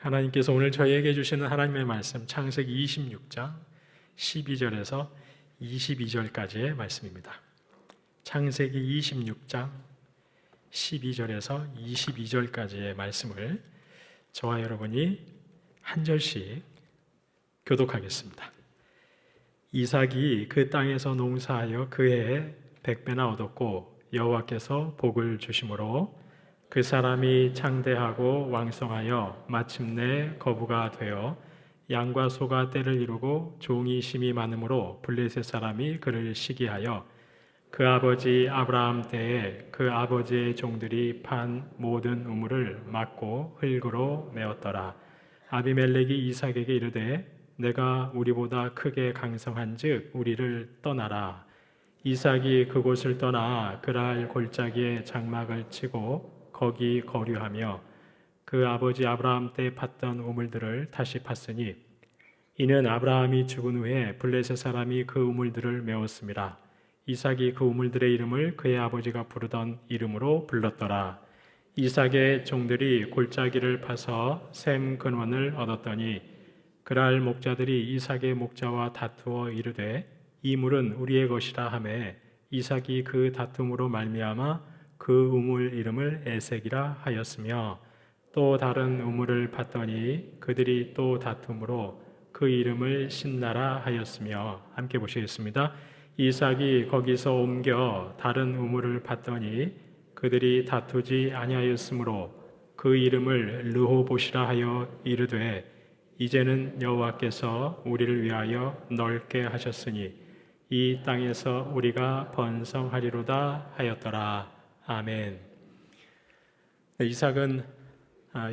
하나님께서 오늘 저희에게 주시는 하나님의 말씀 창세기 26장 12절에서 22절까지의 말씀입니다. 창세기 26장 12절에서 22절까지의 말씀을 저와 여러분이 한 절씩 교독하겠습니다. 이삭이 그 땅에서 농사하여 그 해에 100배나 얻었고 여호와께서 복을 주심으로 그 사람이 창대하고 왕성하여 마침내 거부가 되어 양과 소가 떼를 이루고 종이 심이 많으므로 블레셋 사람이 그를 시기하여 그 아버지 아브라함 때에 그 아버지의 종들이 판 모든 우물을 막고 흙으로 메었더라. 아비멜렉이 이삭에게 이르되 내가 우리보다 크게 강성한즉 우리를 떠나라. 이삭이 그곳을 떠나 그랄 골짜기에 장막을 치고 거기 거류하며 그 아버지 아브라함 때 팠던 우물들을 다시 팠으니 이는 아브라함이 죽은 후에 블레셋 사람이 그 우물들을 메웠습니다. 이삭이 그 우물들의 이름을 그의 아버지가 부르던 이름으로 불렀더라. 이삭의 종들이 골짜기를 파서 샘 근원을 얻었더니 그랄 목자들이 이삭의 목자와 다투어 이르되 이 물은 우리의 것이라 하매 이삭이 그 다툼으로 말미암아 그 우물 이름을 에색이라 하였으며 또 다른 우물을 팠더니 그들이 또 다툼으로 그 이름을 신나라 하였으며 함께 보시겠습니다. 이삭이 거기서 옮겨 다른 우물을 팠더니 그들이 다투지 아니하였으므로 그 이름을 르호봇이라 하여 이르되 이제는 여호와께서 우리를 위하여 넓게 하셨으니 이 땅에서 우리가 번성하리로다 하였더라. 아멘. 이삭은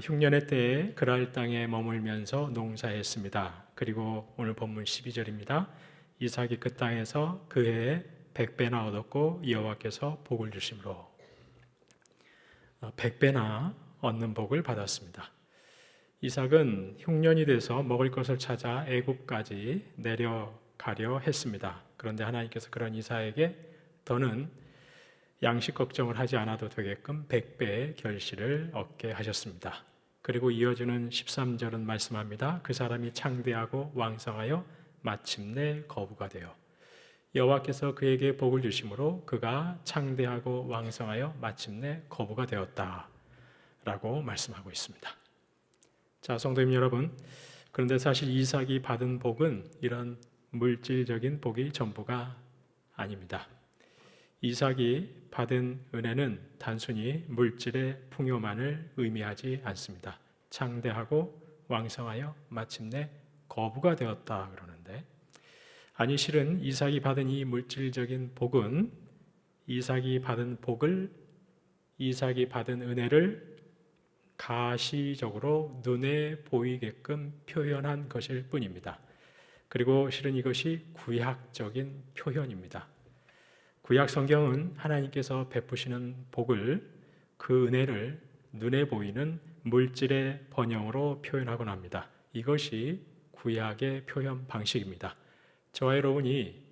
흉년의 때에 그랄 땅에 머물면서 농사했습니다. 그리고 오늘 본문 12절입니다. 이삭이 그 땅에서 그 해에 100배나 얻었고 여호와께서 복을 주심으로 100배나 얻는 복을 받았습니다. 이삭은 흉년이 돼서 먹을 것을 찾아 애굽까지 내려가려 했습니다. 그런데 하나님께서 그런 이삭에게 더는 양식 걱정을 하지 않아도 되게끔 100배의 결실을 얻게 하셨습니다. 그리고 이어지는 13절은 말씀합니다. 그 사람이 창대하고 왕성하여 마침내 거부가 되어 여호와께서 그에게 복을 주심으로 그가 창대하고 왕성하여 마침내 거부가 되었다 라고 말씀하고 있습니다. 자, 성도님 여러분, 그런데 사실 이삭이 받은 복은 이런 물질적인 복이 전부가 아닙니다. 이삭이 받은 은혜는 단순히 물질의 풍요만을 의미하지 않습니다. 창대하고 왕성하여 마침내 거부가 되었다 그러는데, 아니 실은 이삭이 받은 이 물질적인 복은 이삭이 받은 은혜를 가시적으로 눈에 보이게끔 표현한 것일 뿐입니다. 그리고 실은 이것이 구약적인 표현입니다. 구약 성경은 하나님께서 베푸시는 복을, 그 은혜를 눈에 보이는 물질의 번영으로 표현하곤 합니다. 이것이 구약의 표현 방식입니다. 저와 여러분이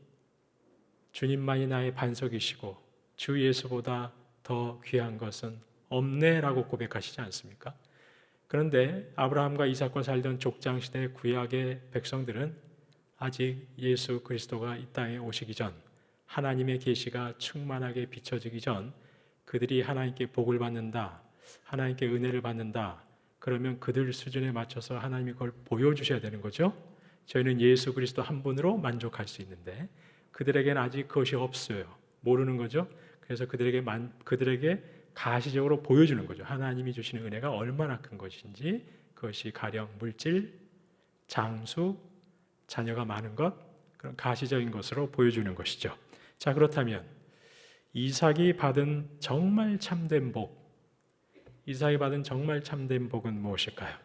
주님만이 나의 반석이시고 주 예수보다 더 귀한 것은 없네라고 고백하시지 않습니까? 그런데 아브라함과 이삭과 살던 족장시대 구약의 백성들은 아직 예수 그리스도가 이 땅에 오시기 전, 하나님의 계시가 충만하게 비춰지기 전 그들이 하나님께 복을 받는다, 하나님께 은혜를 받는다, 그러면 그들 수준에 맞춰서 하나님이 그걸 보여주셔야 되는 거죠. 저희는 예수 그리스도 한 분으로 만족할 수 있는데 그들에게는 아직 그것이 없어요. 모르는 거죠. 그래서 그들에게 가시적으로 보여주는 거죠. 하나님이 주시는 은혜가 얼마나 큰 것인지, 그것이 가령 물질, 장수, 자녀가 많은 것, 그런 가시적인 것으로 보여주는 것이죠. 자, 그렇다면 이삭이 받은 정말 참된 복, 이삭이 받은 정말 참된 복은 무엇일까요?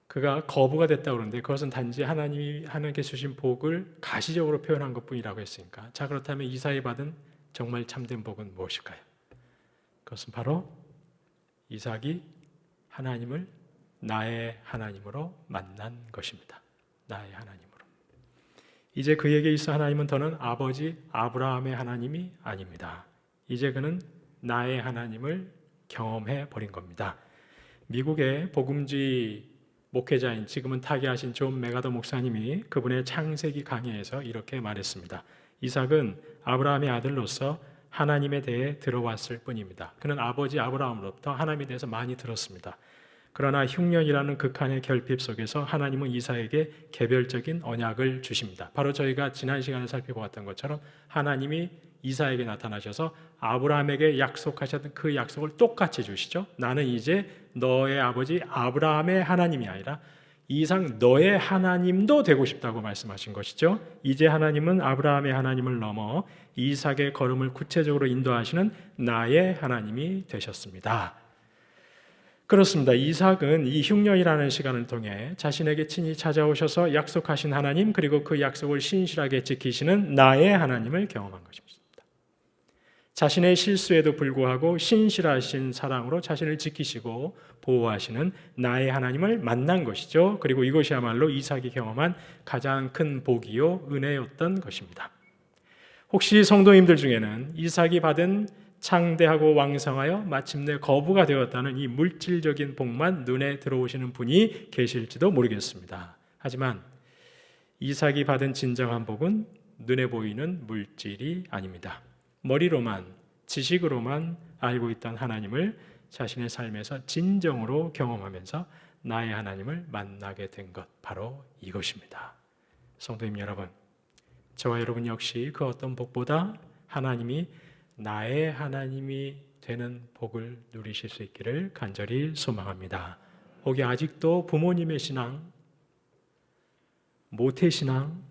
그가 거부가 됐다고 그러는데 그것은 단지 하나님께 주신 복을 가시적으로 표현한 것뿐이라고 했으니까, 자, 그렇다면 이삭이 받은 정말 참된 복은 무엇일까요? 그것은 바로 이삭이 하나님을 나의 하나님으로 만난 것입니다. 나의 하나님으로. 이제 그에게 있어 하나님은 더는 아버지 아브라함의 하나님이 아닙니다. 이제 그는 나의 하나님을 경험해 버린 겁니다. 미국의 복음주의 목회자인 지금은 타계하신 존 메가더 목사님이 그분의 창세기 강의에서 이렇게 말했습니다. 이삭은 아브라함의 아들로서 하나님에 대해 들어왔을 뿐입니다. 그는 아버지 아브라함으로부터 하나님에 대해서 많이 들었습니다. 그러나 흉년이라는 극한의 결핍 속에서 하나님은 이삭에게 개별적인 언약을 주십니다. 바로 저희가 지난 시간에 살펴보았던 것처럼 하나님이 이삭에게 나타나셔서 아브라함에게 약속하셨던 그 약속을 똑같이 주시죠. 나는 이제 너의 아버지 아브라함의 하나님이 아니라 이상 너의 하나님도 되고 싶다고 말씀하신 것이죠. 이제 하나님은 아브라함의 하나님을 넘어 이삭의 걸음을 구체적으로 인도하시는 나의 하나님이 되셨습니다. 그렇습니다. 이삭은 이 흉년이라는 시간을 통해 자신에게 친히 찾아오셔서 약속하신 하나님, 그리고 그 약속을 신실하게 지키시는 나의 하나님을 경험한 것입니다. 자신의 실수에도 불구하고 신실하신 사랑으로 자신을 지키시고 보호하시는 나의 하나님을 만난 것이죠. 그리고 이것이야말로 이삭이 경험한 가장 큰 복이요 은혜였던 것입니다. 혹시 성도님들 중에는 이삭이 받은 창대하고 왕성하여 마침내 거부가 되었다는 이 물질적인 복만 눈에 들어오시는 분이 계실지도 모르겠습니다. 하지만 이삭이 받은 진정한 복은 눈에 보이는 물질이 아닙니다. 머리로만, 지식으로만 알고 있던 하나님을 자신의 삶에서 진정으로 경험하면서 나의 하나님을 만나게 된 것, 바로 이것입니다. 성도님 여러분, 저와 여러분 역시 그 어떤 복보다 하나님이 나의 하나님이 되는 복을 누리실 수 있기를 간절히 소망합니다. 혹이 아직도 부모님의 신앙, 모태신앙,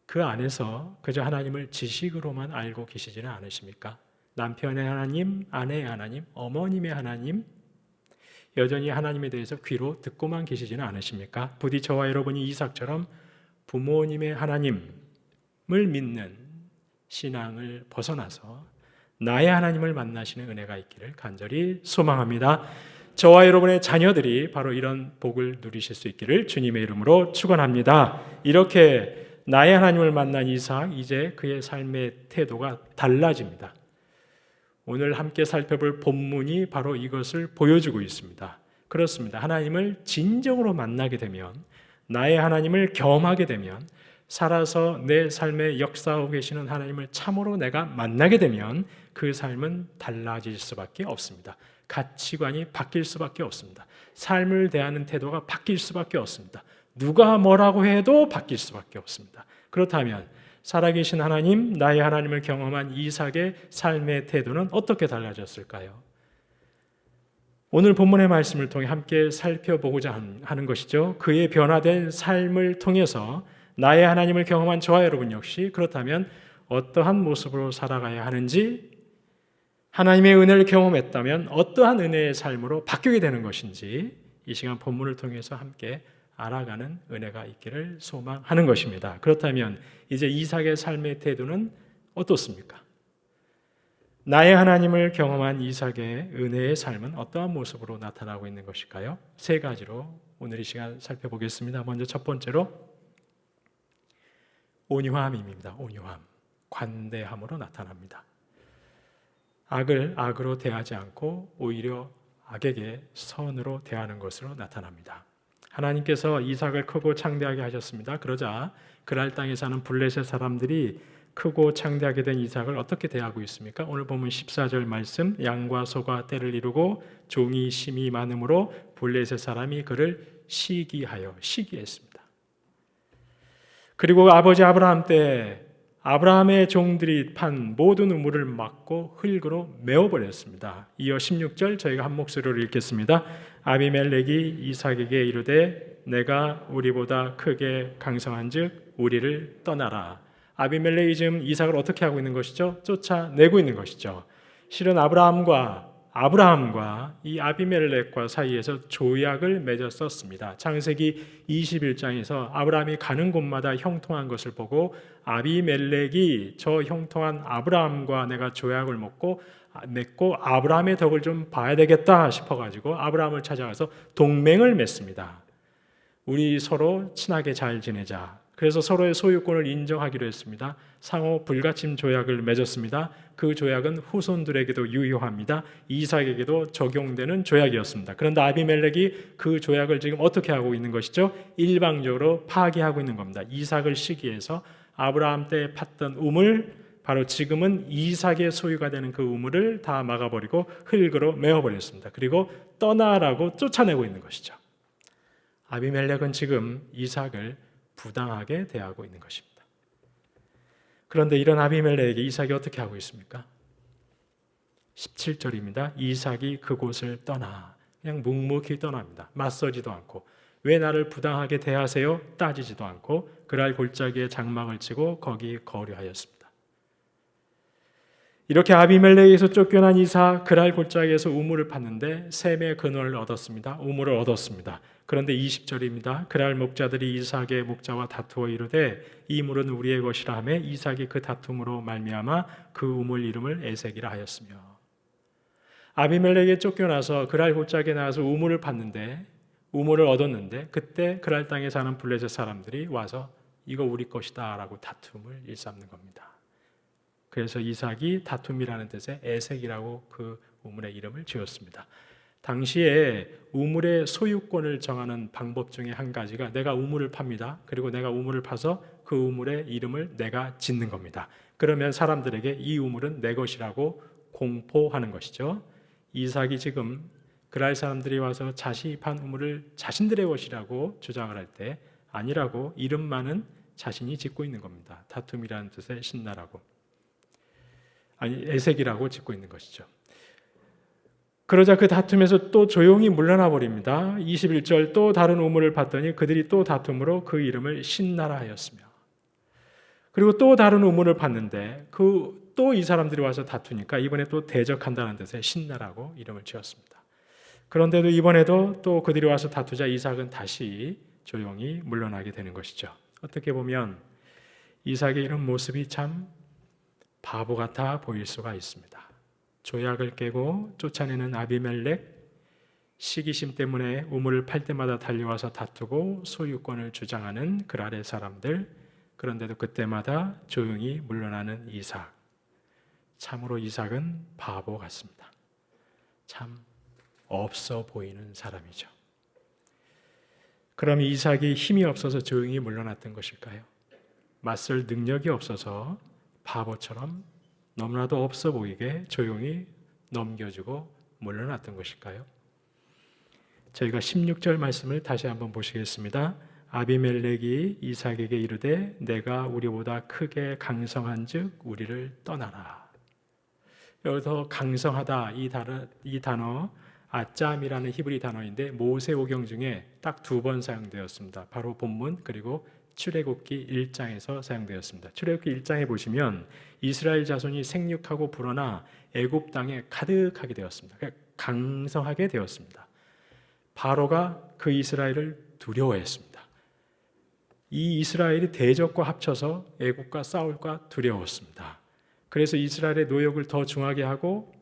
그 안에서 그저 하나님을 지식으로만 알고 계시지는 않으십니까? 남편의 하나님, 아내의 하나님, 어머님의 하나님, 여전히 하나님에 대해서 귀로 듣고만 계시지는 않으십니까? 부디 저와 여러분이 이삭처럼 부모님의 하나님을 믿는 신앙을 벗어나서 나의 하나님을 만나시는 은혜가 있기를 간절히 소망합니다. 저와 여러분의 자녀들이 바로 이런 복을 누리실 수 있기를 주님의 이름으로 축원합니다. 이렇게 나의 하나님을 만난 이삭, 이제 그의 삶의 태도가 달라집니다. 오늘 함께 살펴볼 본문이 바로 이것을 보여주고 있습니다. 그렇습니다. 하나님을 진정으로 만나게 되면, 나의 하나님을 경험하게 되면, 살아서 내 삶에 역사하고 계시는 하나님을 참으로 내가 만나게 되면 그 삶은 달라질 수밖에 없습니다. 가치관이 바뀔 수밖에 없습니다. 삶을 대하는 태도가 바뀔 수밖에 없습니다. 누가 뭐라고 해도 바뀔 수밖에 없습니다. 그렇다면 살아계신 하나님, 나의 하나님을 경험한 이삭의 삶의 태도는 어떻게 달라졌을까요? 오늘 본문의 말씀을 통해 함께 살펴보고자 하는 것이죠. 그의 변화된 삶을 통해서 나의 하나님을 경험한 저와 여러분 역시 그렇다면 어떠한 모습으로 살아가야 하는지, 하나님의 은혜를 경험했다면 어떠한 은혜의 삶으로 바뀌게 되는 것인지 이 시간 본문을 통해서 함께 알아가는 은혜가 있기를 소망하는 것입니다. 그렇다면 이제 이삭의 삶의 태도는 어떻습니까? 나의 하나님을 경험한 이삭의 은혜의 삶은 어떠한 모습으로 나타나고 있는 것일까요? 세 가지로 오늘 이 시간 살펴보겠습니다. 먼저 첫 번째로 온유함입니다. 온유함, 관대함으로 나타납니다. 악을 악으로 대하지 않고 오히려 악에게 선으로 대하는 것으로 나타납니다. 하나님께서 이삭을 크고 창대하게 하셨습니다. 그러자 그랄 땅에 사는 블레셋 사람들이 크고 창대하게 된 이삭을 어떻게 대하고 있습니까? 오늘 보면 14절 말씀, 양과 소가 떼를 이루고 종이 심이 많음으로 블레셋 사람이 그를 시기했습니다. 그리고 아버지 아브라함 때 아브라함의 종들이 판 모든 우물을 막고 흙으로 메워버렸습니다. 이어 16절 저희가 한 목소리로 읽겠습니다. 아비멜렉이 이삭에게 이르되 내가 우리보다 크게 강성한즉 우리를 떠나라. 아비멜렉이 지금 이삭을 어떻게 하고 있는 것이죠? 쫓아내고 있는 것이죠. 실은 아브라함과 이 아비멜렉과 사이에서 조약을 맺었었습니다. 창세기 21장에서 아브라함이 가는 곳마다 형통한 것을 보고 아비멜렉이 저 형통한 아브라함과 내가 조약을 맺고 아브라함의 덕을 좀 봐야 되겠다 싶어가지고 아브라함을 찾아가서 동맹을 맺습니다. 우리 서로 친하게 잘 지내자. 그래서 서로의 소유권을 인정하기로 했습니다. 상호 불가침 조약을 맺었습니다. 그 조약은 후손들에게도 유효합니다. 이삭에게도 적용되는 조약이었습니다. 그런데 아비멜렉이 그 조약을 지금 어떻게 하고 있는 것이죠? 일방적으로 파기하고 있는 겁니다. 이삭을 시기해서 아브라함 때 팠던 우물, 바로 지금은 이삭의 소유가 되는 그 우물을 다 막아버리고 흙으로 메워버렸습니다. 그리고 떠나라고 쫓아내고 있는 것이죠. 아비멜렉은 지금 이삭을 부당하게 대하고 있는 것입니다. 그런데 이런 아비멜렉에게 이삭이 어떻게 하고 있습니까? 17절입니다. 이삭이 그곳을 떠나 그냥 묵묵히 떠납니다. 맞서지도 않고 왜 나를 부당하게 대하세요? 따지지도 않고 그랄 골짜기에 장막을 치고 거기 거류하였습니다. 이렇게 아비멜렉에서 쫓겨난 이삭, 그랄 골짜기에서 우물을 팠는데 셈의 근원을 얻었습니다. 우물을 얻었습니다. 그런데 20절입니다. 그랄 목자들이 이삭의 목자와 다투어 이르되 이 물은 우리의 것이라 하매 이삭이 그 다툼으로 말미암아 그 우물 이름을 에색이라 하였으며. 아비멜렉에 쫓겨나서 그랄 골짜기에 나와서 우물을 팠는데 우물을 얻었는데 그때 그랄 땅에 사는 블레셋 사람들이 와서 이거 우리 것이다 라고 다툼을 일삼는 겁니다. 그래서 이삭이 다툼이라는 뜻의 에색이라고 그 우물의 이름을 지었습니다. 당시에 우물의 소유권을 정하는 방법 중에 한 가지가 내가 우물을 팝니다. 그리고 내가 우물을 파서 그 우물의 이름을 내가 짓는 겁니다. 그러면 사람들에게 이 우물은 내 것이라고 공포하는 것이죠. 이삭이 지금 그랄 사람들이 와서 자신이 판 우물을 자신들의 것이라고 주장을 할 때 아니라고 이름만은 자신이 짓고 있는 겁니다. 다툼이라는 뜻의 신나라고. 에색이라고 짓고 있는 것이죠. 그러자 그 다툼에서 또 조용히 물러나 버립니다. 21절 또 다른 우물을 봤더니 그들이 또 다툼으로 그 이름을 신나라 하였으며 그리고 또 다른 우물을 봤는데 또 이 사람들이 와서 다투니까 이번에 또 대적한다는 뜻의 신나라고 이름을 지었습니다. 그런데도 이번에도 또 그들이 와서 다투자 이삭은 다시 조용히 물러나게 되는 것이죠. 어떻게 보면 이삭의 이런 모습이 참 바보 같아 보일 수가 있습니다. 조약을 깨고 쫓아내는 아비멜렉, 시기심 때문에 우물을 팔 때마다 달려와서 다투고 소유권을 주장하는 그랄의 사람들, 그런데도 그때마다 조용히 물러나는 이삭. 참으로 이삭은 바보 같습니다. 참 없어 보이는 사람이죠. 그럼 이삭이 힘이 없어서 조용히 물러났던 것일까요? 맞설 능력이 없어서 바보처럼 너무나도 없어 보이게 조용히 넘겨주고 물러났던 것일까요? 저희가 16절 말씀을 다시 한번 보시겠습니다. 아비멜렉이 이삭에게 이르되 내가 우리보다 크게 강성한즉 우리를 떠나라. 여기서 강성하다 이 단어 아짬이라는 히브리 단어인데 모세오경 중에 딱 2번 사용되었습니다. 바로 본문 그리고 출애굽기 1장에서 사용되었습니다. 출애굽기 1장에 보시면 이스라엘 자손이 생육하고 불어나 애굽 땅에 가득하게 되었습니다. 그러니까 강성하게 되었습니다. 바로가 그 이스라엘을 두려워했습니다. 이 이스라엘이 대적과 합쳐서 애굽과 싸울까 두려웠습니다. 그래서 이스라엘의 노역을 더 중하게 하고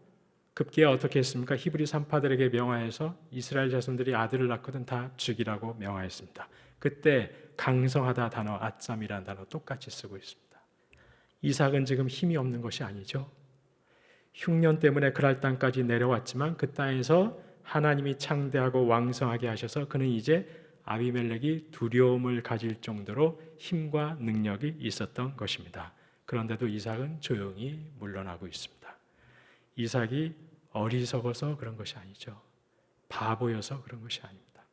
급기야 어떻게 했습니까? 히브리 산파들에게 명하여서 이스라엘 자손들이 아들을 낳거든 다 죽이라고 명하였습니다. 그때 강성하다 단어 아짬이라는 단어 똑같이 쓰고 있습니다. 이삭은 지금 힘이 없는 것이 아니죠. 흉년 때문에 그랄 땅까지 내려왔지만 그 땅에서 하나님이 창대하고 왕성하게 하셔서 그는 이제 아비멜렉이 두려움을 가질 정도로 힘과 능력이 있었던 것입니다. 그런데도 이삭은 조용히 물러나고 있습니다. 이삭이 어리석어서 그런 것이 아니죠. 바보여서 그런 것이 아닙니다.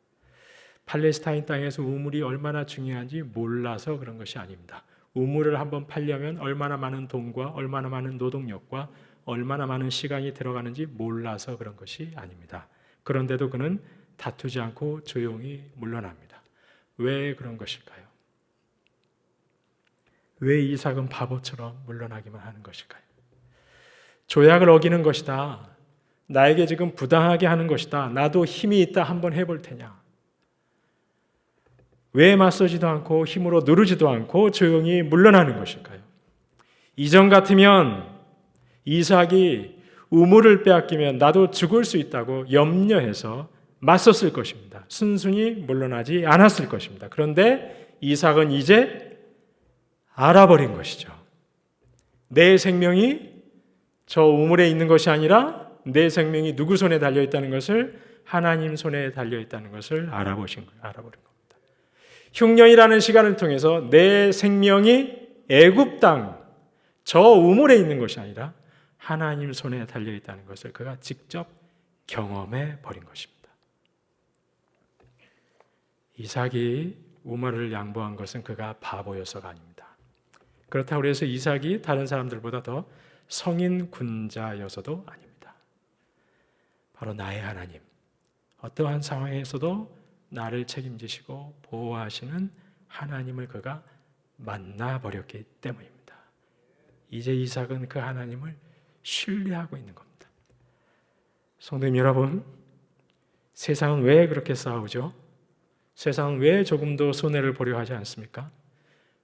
팔레스타인 땅에서 우물이 얼마나 중요한지 몰라서 그런 것이 아닙니다. 우물을 한번 팔려면 얼마나 많은 돈과 얼마나 많은 노동력과 얼마나 많은 시간이 들어가는지 몰라서 그런 것이 아닙니다. 그런데도 그는 다투지 않고 조용히 물러납니다. 왜 그런 것일까요? 왜 이삭은 바보처럼 물러나기만 하는 것일까요? 조약을 어기는 것이다. 나에게 지금 부당하게 하는 것이다. 나도 힘이 있다. 한번 해볼 테냐. 왜 맞서지도 않고 힘으로 누르지도 않고 조용히 물러나는 것일까요? 이전 같으면 이삭이 우물을 빼앗기면 나도 죽을 수 있다고 염려해서 맞섰을 것입니다. 순순히 물러나지 않았을 것입니다. 그런데 이삭은 이제 알아버린 것이죠. 내 생명이 저 우물에 있는 것이 아니라 내 생명이 누구 손에 달려 있다는 것을, 하나님 손에 달려 있다는 것을 알아버린 겁니다. 흉년이라는 시간을 통해서 내 생명이 애굽 땅, 저 우물에 있는 것이 아니라 하나님 손에 달려 있다는 것을 그가 직접 경험해 버린 것입니다. 이삭이 우물을 양보한 것은 그가 바보여서가 아닙니다. 그렇다고 해서 이삭이 다른 사람들보다 더 성인 군자여서도 아닙니다. 바로 나의 하나님, 어떠한 상황에서도 나를 책임지시고 보호하시는 하나님을 그가 만나버렸기 때문입니다. 이제 이삭은 그 하나님을 신뢰하고 있는 겁니다. 성도님 여러분, 세상은 왜 그렇게 싸우죠? 세상은 왜 조금도 손해를 보려 하지 않습니까?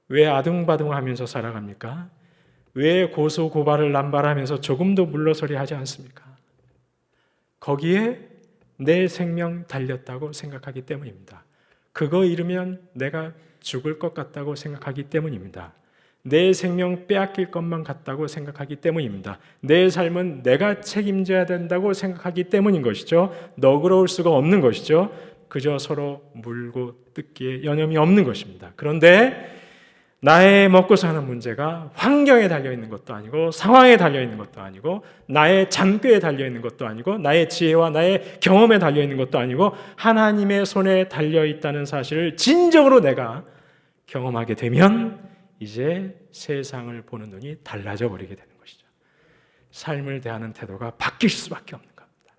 왜 아둥바둥하면서 살아갑니까? 왜 고소고발을 남발하면서 조금도 물러서려 하지 않습니까? 거기에 내 생명 달렸다고 생각하기 때문입니다. 그거 잃으면 내가 죽을 것 같다고 생각하기 때문입니다. 내 생명 빼앗길 것만 같다고 생각하기 때문입니다. 내 삶은 내가 책임져야 된다고 생각하기 때문인 것이죠. 너그러울 수가 없는 것이죠. 그저 서로 물고 뜯기에 여념이 없는 것입니다. 그런데 나의 먹고 사는 문제가 환경에 달려있는 것도 아니고 상황에 달려있는 것도 아니고 나의 잔꾀에 달려있는 것도 아니고 나의 지혜와 나의 경험에 달려있는 것도 아니고 하나님의 손에 달려있다는 사실을 진정으로 내가 경험하게 되면 이제 세상을 보는 눈이 달라져 버리게 되는 것이죠. 삶을 대하는 태도가 바뀔 수밖에 없는 겁니다.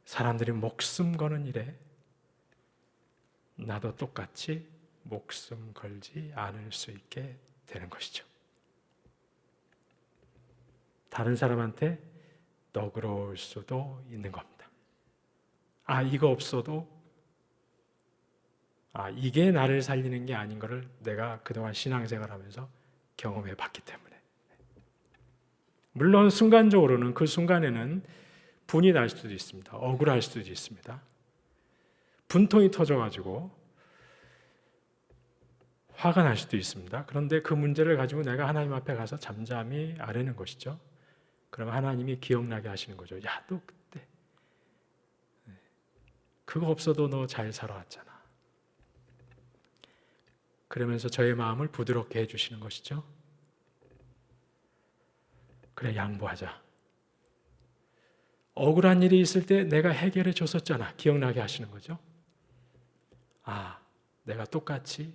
사람들이 목숨 거는 일에 나도 똑같이 목숨 걸지 않을 수 있게 되는 것이죠. 다른 사람한테 너그러울 수도 있는 겁니다. 이거 없어도 이게 나를 살리는 게 아닌 것을 내가 그동안 신앙생활하면서 경험해 봤기 때문에. 물론 순간적으로는 그 순간에는 분이 날 수도 있습니다. 억울할 수도 있습니다. 분통이 터져가지고 화가 날 수도 있습니다. 그런데 그 문제를 가지고 내가 하나님 앞에 가서 잠잠히 아뢰는 것이죠. 그러면 하나님이 기억나게 하시는 거죠. 야, 너 그때 그거 없어도 너 잘 살아왔잖아. 그러면서 저의 마음을 부드럽게 해주시는 것이죠. 그래, 양보하자. 억울한 일이 있을 때 내가 해결해 줬었잖아. 기억나게 하시는 거죠. 내가 똑같이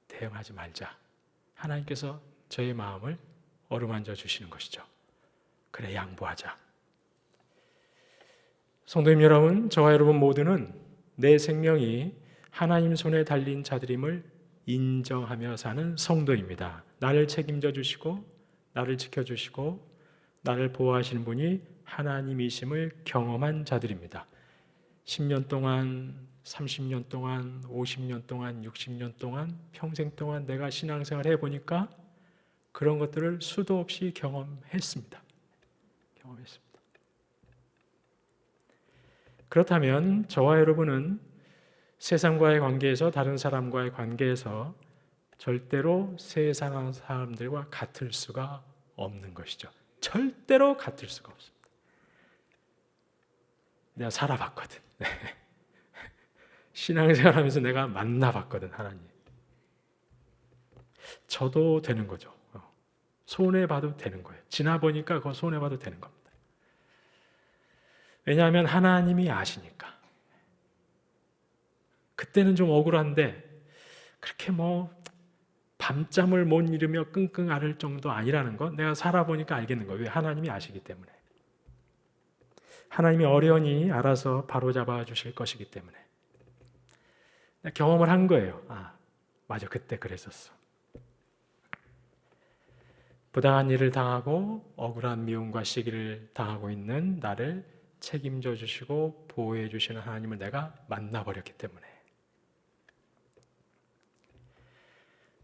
대응하지 말자. 하나님께서 저의 마음을 어루만져 주시는 것이죠. 그래, 양보하자. 성도님 여러분, 저와 여러분 모두는 내 생명이 하나님 손에 달린 자들임을 인정하며 사는 성도입니다. 나를 책임져 주시고 나를 지켜주시고 나를 보호하시는 분이 하나님이심을 경험한 자들입니다. 10년 동안, 30년 동안, 50년 동안, 60년 동안, 평생 동안 내가 신앙생활을 해보니까 그런 것들을 수도 없이 경험했습니다. 그렇다면 저와 여러분은 세상과의 관계에서, 다른 사람과의 관계에서 절대로 세상 사람들과 같을 수가 없는 것이죠. 절대로 같을 수가 없습니다. 내가 살아봤거든. 신앙생활하면서 내가 만나봤거든, 하나님. 저도 되는 거죠. 손해봐도 되는 거예요. 지나보니까 그거 손해봐도 되는 겁니다. 왜냐하면 하나님이 아시니까. 그때는 좀 억울한데 그렇게 밤잠을 못 이루며 끙끙 앓을 정도 아니라는 거 내가 살아보니까 알겠는 거예요. 왜? 하나님이 아시기 때문에. 하나님이 어련히 알아서 바로잡아 주실 것이기 때문에. 경험을 한 거예요. 맞아, 그때 그랬었어. 부당한 일을 당하고 억울한 미움과 시기를 당하고 있는 나를 책임져 주시고 보호해 주시는 하나님을 내가 만나버렸기 때문에.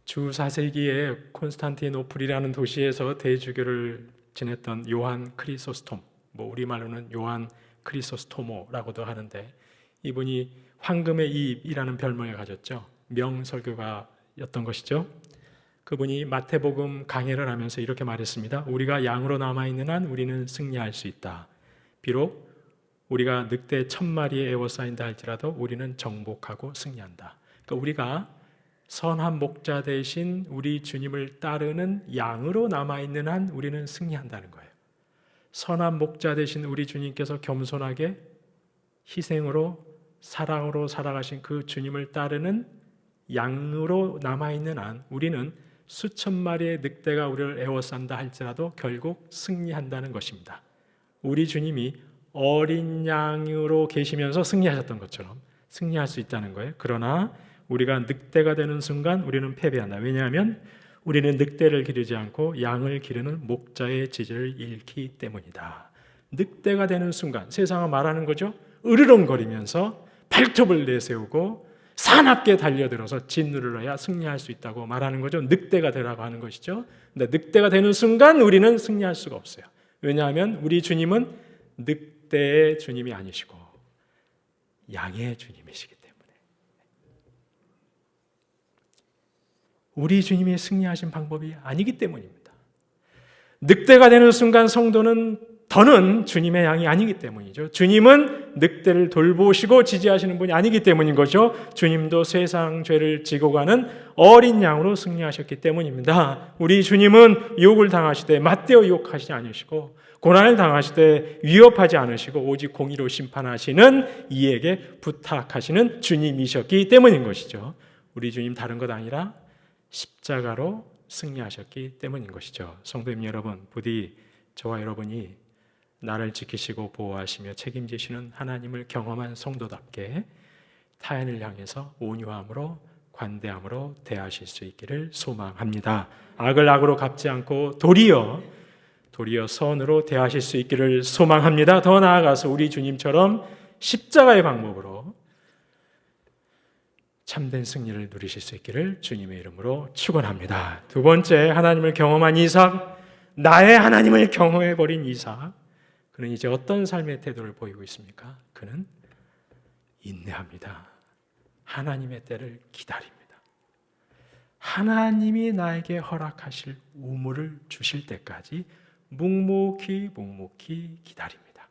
주 4세기에 콘스탄티노플이라는 도시에서 대주교를 지냈던 요한 크리소스톰, 우리말로는 요한 크리소스토모라고도 하는데, 이분이 황금의 입이라는 별명을 가졌죠. 명설교가 이사였던 것이죠. 그분이 마태복음 강해를 하면서 이렇게 말했습니다. 우리가 양으로 남아있는 한 우리는 승리할 수 있다. 비록 우리가 늑대 1000마리에 에워싸인다 할지라도 우리는 정복하고 승리한다. 그러니까 우리가 선한 목자 대신 우리 주님을 따르는 양으로 남아있는 한 우리는 승리한다는 거예요. 선한 목자 대신 우리 주님께서 겸손하게 희생으로 사랑으로 살아가신 그 주님을 따르는 양으로 남아있는 한 우리는 수천 마리의 늑대가 우리를 에워싼다 할지라도 결국 승리한다는 것입니다. 우리 주님이 어린 양으로 계시면서 승리하셨던 것처럼 승리할 수 있다는 거예요. 그러나 우리가 늑대가 되는 순간 우리는 패배한다. 왜냐하면 우리는 늑대를 기르지 않고 양을 기르는 목자의 지지를 잃기 때문이다. 늑대가 되는 순간 세상은 말하는 거죠. 으르렁거리면서 발톱을 내세우고 사납게 달려들어서 진누를 넣어야 승리할 수 있다고 말하는 거죠. 늑대가 되라고 하는 것이죠. 근데 늑대가 되는 순간 우리는 승리할 수가 없어요. 왜냐하면 우리 주님은 늑대의 주님이 아니시고 양의 주님이시기 때문에. 우리 주님이 승리하신 방법이 아니기 때문입니다. 늑대가 되는 순간 성도는 더는 주님의 양이 아니기 때문이죠. 주님은 늑대를 돌보시고 지지하시는 분이 아니기 때문인 거죠. 주님도 세상 죄를 지고 가는 어린 양으로 승리하셨기 때문입니다. 우리 주님은 유혹을 당하시되 맞대어 유혹하시지 않으시고 고난을 당하시되 위협하지 않으시고 오직 공의로 심판하시는 이에게 부탁하시는 주님이셨기 때문인 것이죠. 우리 주님 다른 것 아니라 십자가로 승리하셨기 때문인 것이죠. 성도님 여러분, 부디 저와 여러분이 나를 지키시고 보호하시며 책임지시는 하나님을 경험한 성도답게 타인을 향해서 온유함으로 관대함으로 대하실 수 있기를 소망합니다. 악을 악으로 갚지 않고 도리어 선으로 대하실 수 있기를 소망합니다. 더 나아가서 우리 주님처럼 십자가의 방법으로 참된 승리를 누리실 수 있기를 주님의 이름으로 축원합니다. 두 번째, 하나님을 경험한 이삭, 나의 하나님을 경험해버린 이삭. 그는 이제 어떤 삶의 태도를 보이고 있습니까? 그는 인내합니다. 하나님의 때를 기다립니다. 하나님이 나에게 허락하실 우물을 주실 때까지 묵묵히 기다립니다.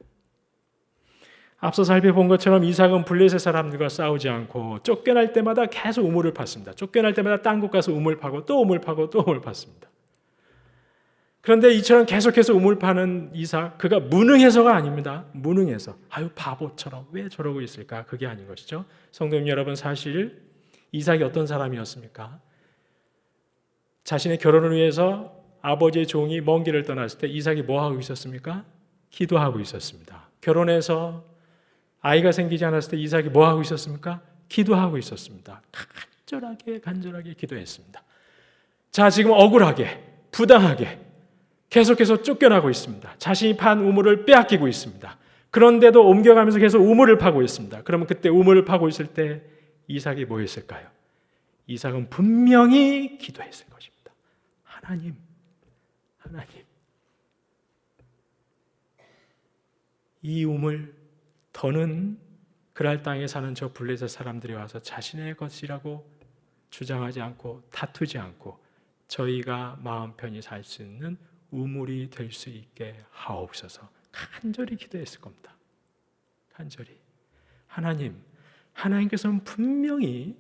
앞서 살펴본 것처럼 이삭은 블레셋 사람들과 싸우지 않고 쫓겨날 때마다 계속 우물을 팠습니다. 쫓겨날 때마다 딴 곳 가서 우물 파고 또 우물 파고 또 우물 팠습니다. 그런데 이처럼 계속해서 우물 파는 이삭, 그가 무능해서가 아닙니다. 무능해서 바보처럼 왜 저러고 있을까? 그게 아닌 것이죠. 성도님 여러분, 사실 이삭이 어떤 사람이었습니까? 자신의 결혼을 위해서 아버지의 종이 먼 길을 떠났을 때 이삭이 뭐 하고 있었습니까? 기도하고 있었습니다. 결혼해서 아이가 생기지 않았을 때 이삭이 뭐 하고 있었습니까? 기도하고 있었습니다. 간절하게 기도했습니다. 자, 지금 억울하게, 부당하게 계속해서 쫓겨나고 있습니다. 자신이 판 우물을 빼앗기고 있습니다. 그런데도 옮겨가면서 계속 우물을 파고 있습니다. 그러면 그때 우물을 파고 있을 때 이삭이 뭐 했을까요? 이삭은 분명히 기도했을 것입니다. 하나님, 이 우물 더는 그랄 땅에 사는 저 블레셋 사람들이 와서 자신의 것이라고 주장하지 않고 다투지 않고 저희가 마음 편히 살 수 있는 우물이 될 수 있게 하옵소서. 간절히 기도했을 겁니다. 간절히. 하나님께서는 분명히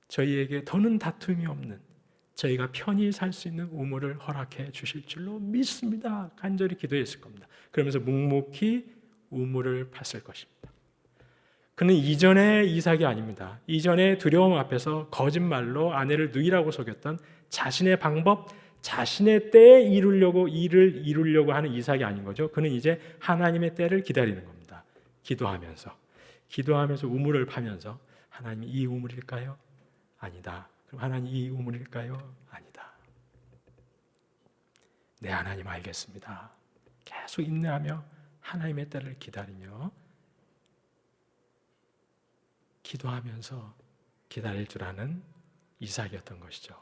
저희에게 더는 다툼이 없는 저희가 편히 살 수 있는 우물을 허락해 주실 줄로 믿습니다. 간절히 기도했을 겁니다. 그러면서 묵묵히 우물을 팠을 것입니다. 그는 이전의 이삭이 아닙니다. 이전의 두려움 앞에서 거짓말로 아내를 누이라고 속였던 자신의 방법, 자신의 때에 일을 이루려고 하는 이삭이 아닌 거죠. 그는 이제 하나님의 때를 기다리는 겁니다. 기도하면서 우물을 파면서 하나님, 이 우물일까요? 아니다. 그럼 하나님, 이 우물일까요? 아니다. 네, 하나님 알겠습니다. 계속 인내하며 하나님의 때를 기다리며 기도하면서 기다릴 줄 아는 이삭이었던 것이죠.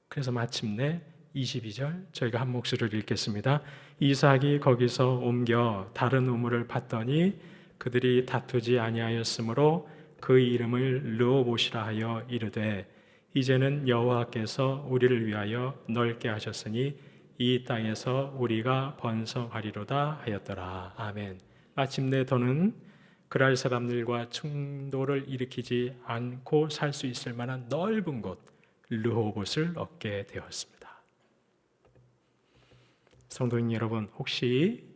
그래서 마침내 22절 저희가 한 목소리를 읽겠습니다. 이삭이 거기서 옮겨 다른 우물을 팠더니 그들이 다투지 아니하였으므로 그 이름을 르호봇이라 하여 이르되 이제는 여호와께서 우리를 위하여 넓게 하셨으니 이 땅에서 우리가 번성하리로다 하였더라. 아멘. 마침내 더는 그랄 사람들과 충돌을 일으키지 않고 살 수 있을 만한 넓은 곳 르호봇을 얻게 되었습니다. 성도님 여러분, 혹시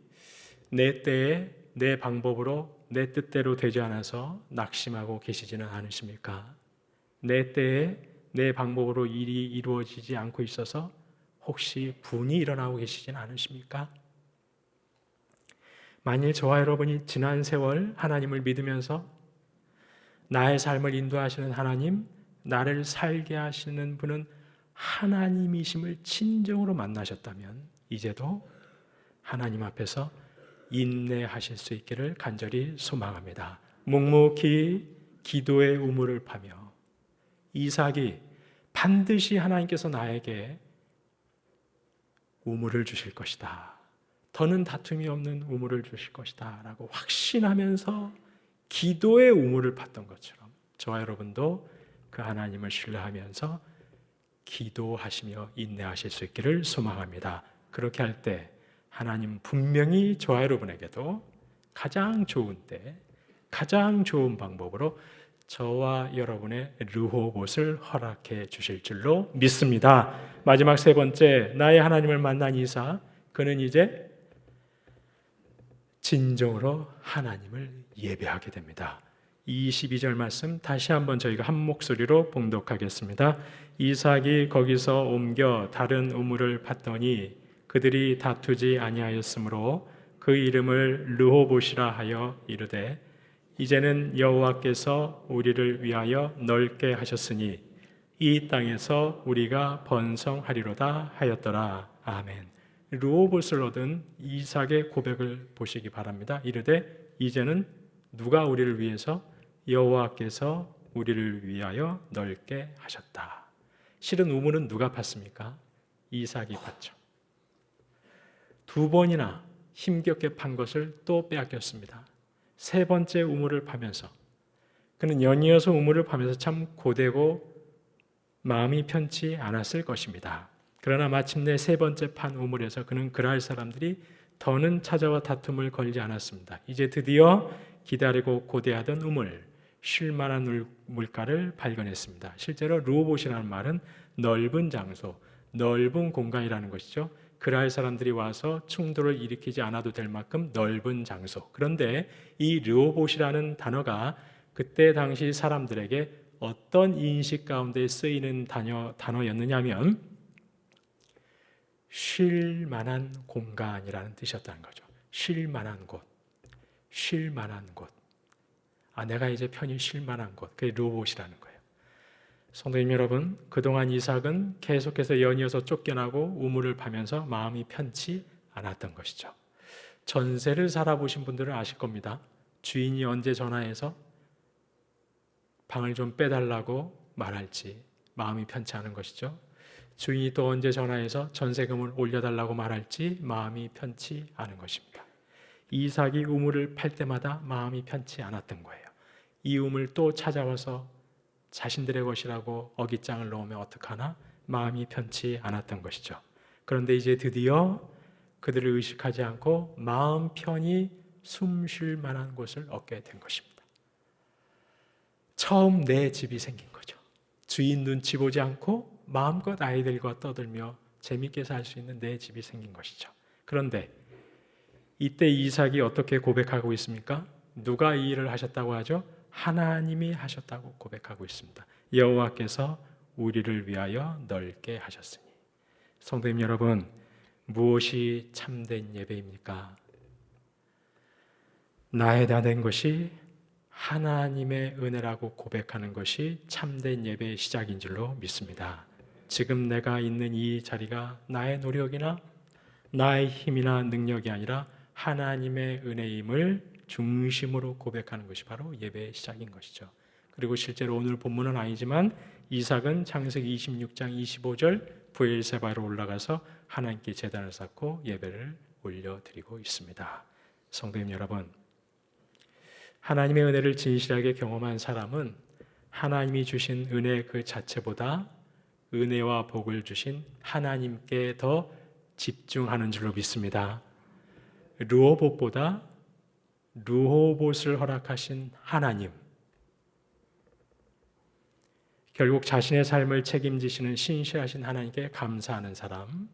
내 때에 내 방법으로 내 뜻대로 되지 않아서 낙심하고 계시지는 않으십니까? 내 때에 내 방법으로 일이 이루어지지 않고 있어서 혹시 분이 일어나고 계시지는 않으십니까? 만일 저와 여러분이 지난 세월 하나님을 믿으면서 나의 삶을 인도하시는 하나님, 나를 살게 하시는 분은 하나님이심을 진정으로 만나셨다면 이제도 하나님 앞에서 인내하실 수 있기를 간절히 소망합니다. 묵묵히 기도의 우물을 파며 이삭이 반드시 하나님께서 나에게 우물을 주실 것이다, 더는 다툼이 없는 우물을 주실 것이다 라고 확신하면서 기도의 우물을 팠던 것처럼 저와 여러분도 그 하나님을 신뢰하면서 기도하시며 인내하실 수 있기를 소망합니다. 그렇게 할 때 하나님 분명히 저와 여러분에게도 가장 좋은 때, 가장 좋은 방법으로 저와 여러분의 르호봇을 허락해 주실 줄로 믿습니다. 마지막 세 번째, 나의 하나님을 만난 이삭, 그는 이제 진정으로 하나님을 예배하게 됩니다. 22절 말씀 다시 한번 저희가 한 목소리로 봉독하겠습니다. 이삭이 거기서 옮겨 다른 우물을 팠더니 그들이 다투지 아니하였으므로 그 이름을 르호봇이라 하여 이르되 이제는 여호와께서 우리를 위하여 넓게 하셨으니 이 땅에서 우리가 번성하리로다 하였더라. 아멘. 르호봇을 얻은 이삭의 고백을 보시기 바랍니다. 이르되 이제는 누가 우리를 위해서? 여호와께서 우리를 위하여 넓게 하셨다. 실은 우물은 누가 팠습니까? 이삭이 팠죠. 두 번이나 힘겹게 판 것을 또 빼앗겼습니다. 세 번째 우물을 파면서 그는 연이어서 우물을 파면서 참 고되고 마음이 편치 않았을 것입니다. 그러나 마침내 세 번째 판 우물에서 그는 그랄 사람들이 더는 찾아와 다툼을 걸지 않았습니다. 이제 드디어 기다리고 고대하던 우물, 쉴만한 물가를 발견했습니다. 실제로 르호봇이라는 말은 넓은 장소, 넓은 공간이라는 것이죠. 그랄 사람들이 와서 충돌을 일으키지 않아도 될 만큼 넓은 장소. 그런데 이 르호봇이라는 단어가 그때 당시 사람들에게 어떤 인식 가운데 쓰이는 단어였느냐면 쉴 만한 공간이라는 뜻이었다는 거죠. 쉴 만한 곳, 쉴 만한 곳. 내가 이제 편히 쉴 만한 곳, 그게 르호봇이라는 거예요. 성도님 여러분, 그동안 이삭은 계속해서 연이어서 쫓겨나고 우물을 파면서 마음이 편치 않았던 것이죠. 전세를 살아보신 분들은 아실 겁니다. 주인이 언제 전화해서 방을 좀 빼달라고 말할지 마음이 편치 않은 것이죠. 주인이 또 언제 전화해서 전세금을 올려달라고 말할지 마음이 편치 않은 것입니다. 이삭이 우물을 팔 때마다 마음이 편치 않았던 거예요. 이 우물 또 찾아와서 자신들의 것이라고 어깃장을 놓으면 어떡하나 마음이 편치 않았던 것이죠. 그런데 이제 드디어 그들을 의식하지 않고 마음 편히 숨 쉴 만한 곳을 얻게 된 것입니다. 처음 내 집이 생긴 거죠. 주인 눈치 보지 않고 마음껏 아이들과 떠들며 재밌게 살 수 있는 내 집이 생긴 것이죠. 그런데 이때 이삭이 어떻게 고백하고 있습니까? 누가 이 일을 하셨다고 하죠? 하나님이 하셨다고 고백하고 있습니다. 여호와께서 우리를 위하여 넓게 하셨으니. 성도님 여러분, 무엇이 참된 예배입니까? 나에 다 된 것이 하나님의 은혜라고 고백하는 것이 참된 예배의 시작인 줄로 믿습니다. 지금 내가 있는 이 자리가 나의 노력이나 나의 힘이나 능력이 아니라 하나님의 은혜임을 중심으로 고백하는 것이 바로 예배의 시작인 것이죠. 그리고 실제로 오늘 본문은 아니지만 이삭은 창세기 26장 25절 브엘세바로 올라가서 하나님께 제단을 쌓고 예배를 올려드리고 있습니다. 성도님 여러분, 하나님의 은혜를 진실하게 경험한 사람은 하나님이 주신 은혜 그 자체보다 은혜와 복을 주신 하나님께 더 집중하는 줄로 믿습니다. 르호봇보다 르호봇을 허락하신 하나님, 결국 자신의 삶을 책임지시는 신실하신 하나님께 감사하는 사람,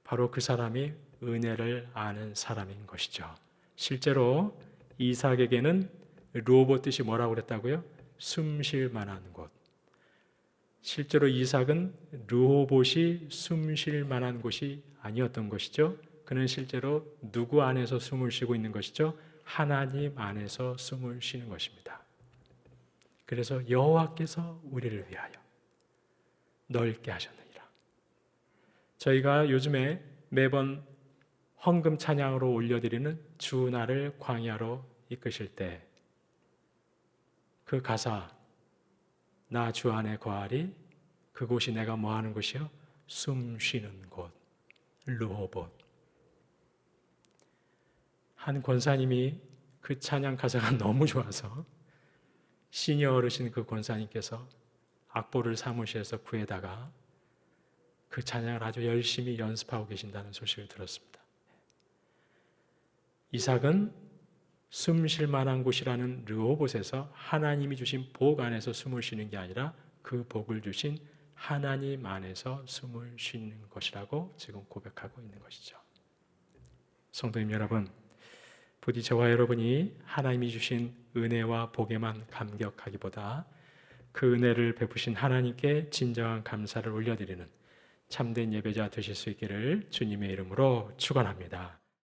바로 그 사람이 은혜를 아는 사람인 것이죠. 실제로 이삭에게는 르호봇 뜻이 뭐라고 그랬다고요? 숨 쉴 만한 곳. 실제로 이삭은 르호봇이 숨 쉴 만한 곳이 아니었던 것이죠. 그는 실제로 누구 안에서 숨을 쉬고 있는 것이죠? 하나님 안에서 숨을 쉬는 것입니다. 그래서 여호와께서 우리를 위하여 넓게 하셨느니라. 저희가 요즘에 매번 헌금 찬양으로 올려드리는 주 나를 광야로 이끄실 때 그 가사, 나 주 안에 거하리, 그곳이 내가 뭐 하는 곳이요? 숨 쉬는 곳, 르호봇. 한 권사님이 그 찬양 가사가 너무 좋아서 시니어 어르신 그 권사님께서 악보를 사무실에서 구해다가 그 찬양을 아주 열심히 연습하고 계신다는 소식을 들었습니다. 이삭은 숨 쉴 만한 곳이라는 르호봇에서 하나님이 주신 복 안에서 숨을 쉬는 게 아니라 그 복을 주신 하나님 안에서 숨을 쉬는 것이라고 지금 고백하고 있는 것이죠. 성도님 여러분, 부디 저와 여러분이 하나님이 주신 은혜와 복에만 감격하기보다 그 은혜를 베푸신 하나님께 진정한 감사를 올려드리는 참된 예배자 되실 수 있기를 주님의 이름으로 축원합니다.